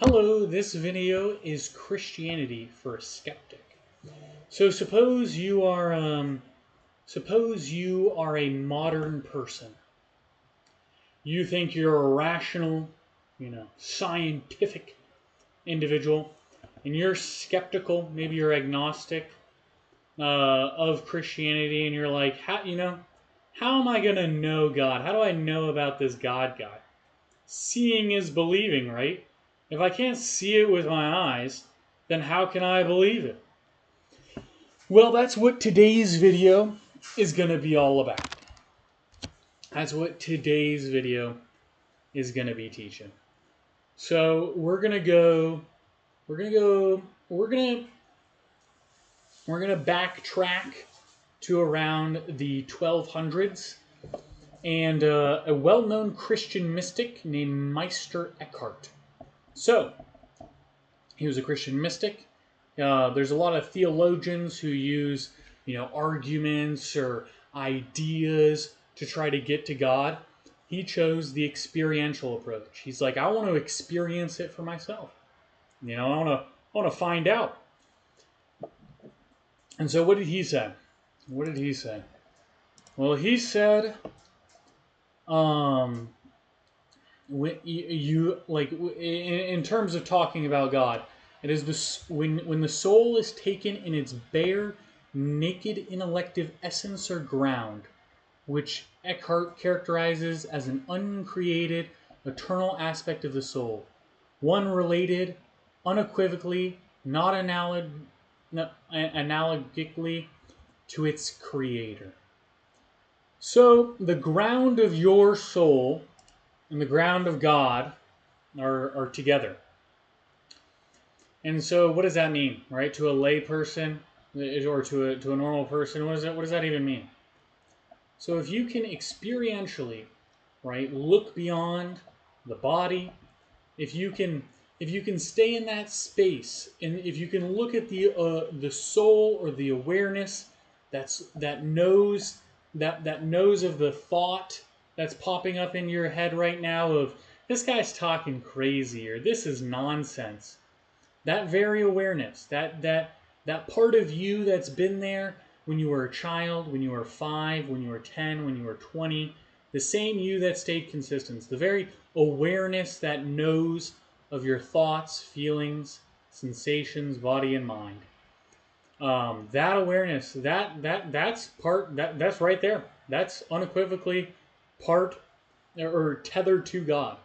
Hello, this video is Christianity for a skeptic. So suppose you are a modern person. You think you're a rational, scientific individual, and you're skeptical. Maybe you're agnostic of Christianity, and you're like, how am I gonna know God? How do I know about this God guy? Seeing is believing, right? If I can't see it with my eyes, then how can I believe it? Well, that's what today's video is going to be all about. That's what today's video is going to be teaching. So we're going to backtrack to around the 1200s and a well-known Christian mystic named Meister Eckhart. So he was a Christian mystic. There's a lot of theologians who use, arguments or ideas to try to get to God. He chose the experiential approach. He's like, I want to experience it for myself. I want to find out. And so, what did he say? Well, he said, in terms of talking about God, it is this when the soul is taken in its bare, naked intellective essence or ground, which Eckhart characterizes as an uncreated, eternal aspect of the soul, one related unequivocally, not analogically to its creator. So the ground of your soul and the ground of God are together. And so what does that mean, right? To a lay person or to a normal person, what does that even mean? So if you can experientially, right, look beyond the body, if you can stay in that space, and if you can look at the soul or the awareness that knows of the thought that's popping up in your head right now of this guy's talking crazy or this is nonsense. That very awareness, that part of you that's been there when you were a child, when you were 5, when you were 10, when you were 20, the same you that stayed consistent, the very awareness that knows of your thoughts, feelings, sensations, body, and mind. That awareness, that's right there. That's unequivocally part or tethered to God.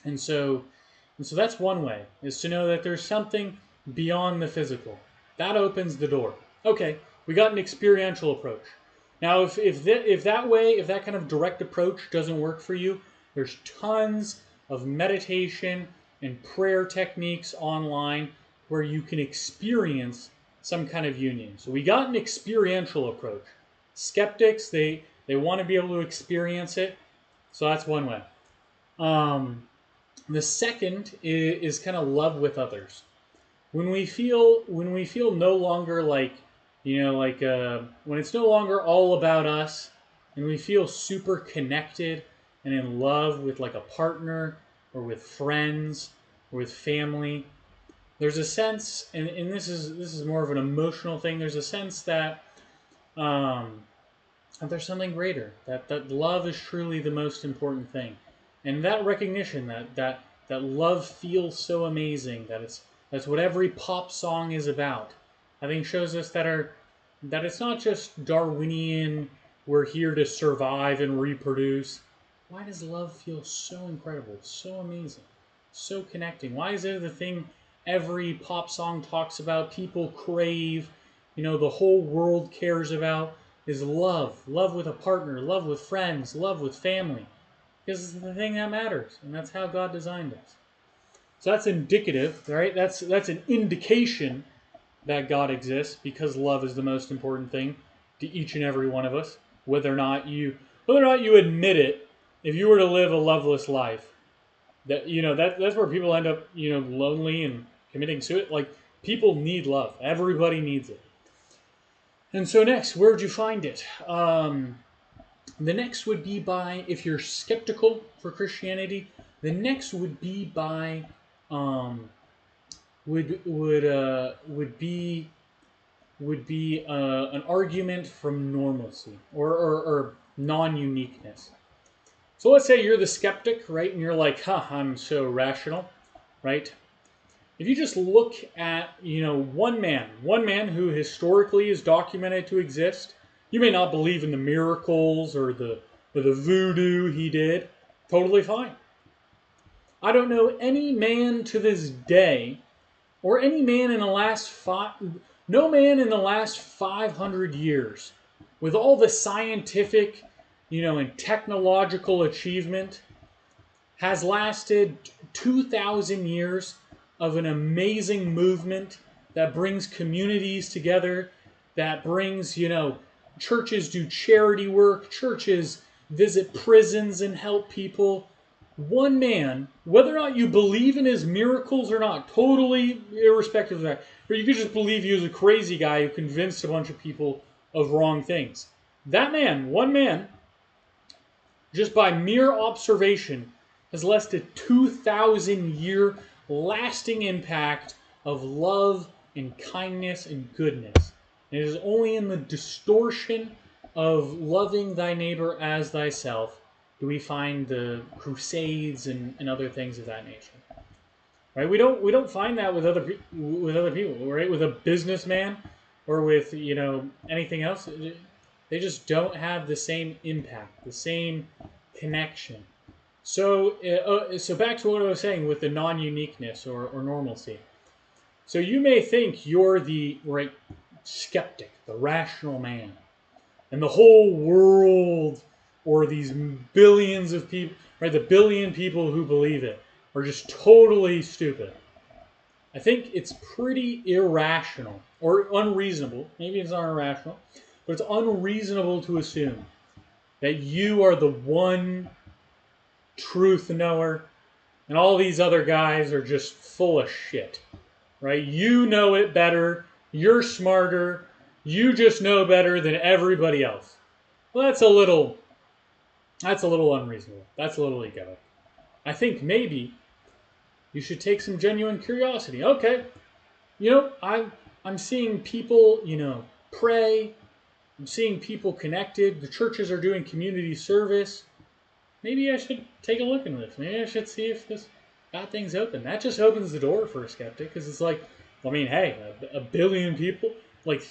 And so that's one way, is to know that there's something beyond the physical. That opens the door. Okay, we got an experiential approach. Now, if that kind of direct approach doesn't work for you, there's tons of meditation and prayer techniques online where you can experience some kind of union. So we got an experiential approach. Skeptics, they want to be able to experience it, so that's one way. The second is kind of love with others. When we feel no longer when it's no longer all about us, and we feel super connected and in love with like a partner or with friends or with family, there's a sense, and this is more of an emotional thing. There's a sense that there's something greater. That love is truly the most important thing, and that recognition that love feels so amazing that's what every pop song is about. I think shows us that it's not just Darwinian. We're here to survive and reproduce. Why does love feel so incredible, so amazing, so connecting? Why is it the thing every pop song talks about, people crave, the whole world cares about, is love. Love with a partner, love with friends, love with family. Because it's the thing that matters, and that's how God designed us. So that's indicative, right? That's an indication that God exists, because love is the most important thing to each and every one of us. Whether or not you admit it, if you were to live a loveless life, that's where people end up, lonely and committing suicide. Like, people need love. Everybody needs it. And so next, where'd you find it? The next would be by, if you're skeptical for Christianity, the next would be by um, would be an argument from normalcy or non-uniqueness. So let's say you're the skeptic, right? And you're like, huh, I'm so rational, right? If you just look at, one man who historically is documented to exist, you may not believe in the miracles or the voodoo he did. Totally fine. I don't know any man to this day, or any man in the last no man in the last 500 years, with all the scientific, and technological achievement, has lasted 2,000 years of an amazing movement that brings communities together, that brings, churches do charity work, churches visit prisons and help people. One man, whether or not you believe in his miracles or not, totally irrespective of that, or you could just believe he was a crazy guy who convinced a bunch of people of wrong things. That man, one man, just by mere observation, has left a 2,000 year lasting impact of love and kindness and goodness. And it is only in the distortion of loving thy neighbor as thyself do we find the crusades and other things of that nature. Right? We don't find that with other people, right? With a businessman or with anything else, they just don't have the same impact, the same connection. So back to what I was saying with the non-uniqueness or normalcy. So you may think you're the right skeptic, the rational man, and the whole world or these billions of people, right? The billion people who believe it are just totally stupid. I think it's pretty irrational or unreasonable. Maybe it's not irrational, but it's unreasonable to assume that you are the one truth knower and all these other guys are just full of shit. Right? You know it better. You're smarter. You just know better than everybody else. Well, that's a little unreasonable. That's a little egoic. I think maybe you should take some genuine curiosity. Okay, I'm seeing people, pray. I'm seeing people connected. The churches are doing community service. Maybe I should take a look into this. Maybe I should see if this got things open. That just opens the door for a skeptic because it's like, I mean, hey, a billion people, like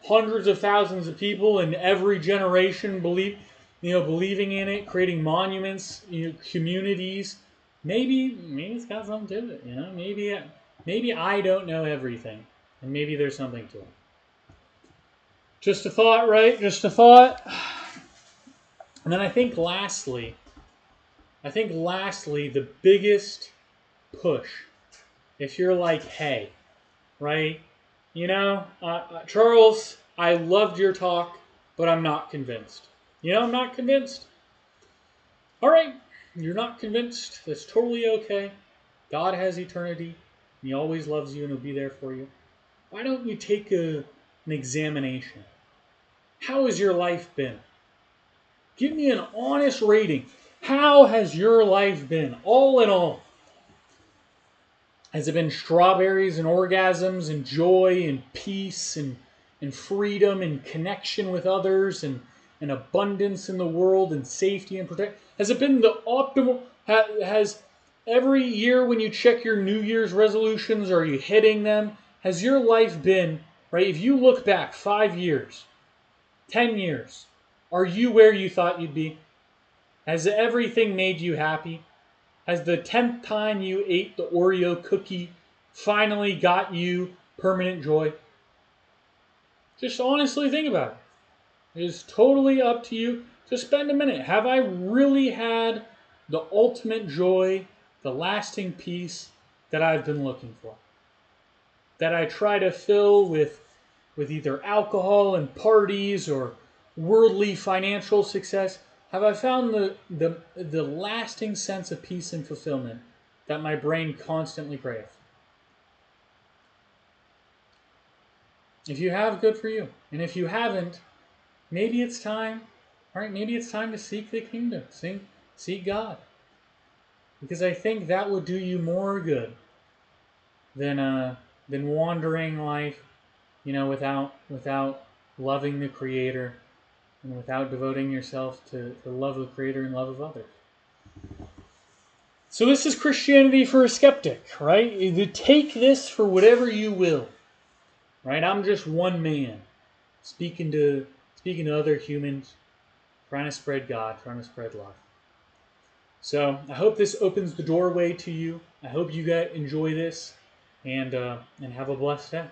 hundreds of thousands of people in every generation believing in it, creating monuments, communities. Maybe it's got something to it. Maybe I don't know everything, and maybe there's something to it. Just a thought, right? Just a thought. And then I think lastly, the biggest push, if you're like, hey, right, Charles, I loved your talk, but I'm not convinced. I'm not convinced. All right, you're not convinced. That's totally okay. God has eternity. He always loves you and he'll be there for you. Why don't you take an examination? How has your life been? Give me an honest rating. How has your life been, all in all? Has it been strawberries and orgasms and joy and peace and freedom and connection with others and abundance in the world and safety and protection? Has it been the optimal? Has every year when you check your New Year's resolutions, are you hitting them? Has your life been, right? If you look back 5 years, 10 years, are you where you thought you'd be? Has everything made you happy? Has the 10th time you ate the Oreo cookie finally got you permanent joy? Just honestly think about it. It is totally up to you. Just spend a minute. Have I really had the ultimate joy, the lasting peace that I've been looking for? That I try to fill with either alcohol and parties or worldly financial success? Have I found the lasting sense of peace and fulfillment that my brain constantly craves? If you have, good for you. And if you haven't, maybe it's time, all right, maybe it's time to seek the kingdom, seek God. because I think that would do you more good than wandering life, without loving the Creator and without devoting yourself to the love of the Creator and love of others. So this is Christianity for a skeptic, right? You take this for whatever you will, right? I'm just one man speaking to other humans, trying to spread God, trying to spread love. So I hope this opens the doorway to you. I hope you guys enjoy this, and have a blessed day.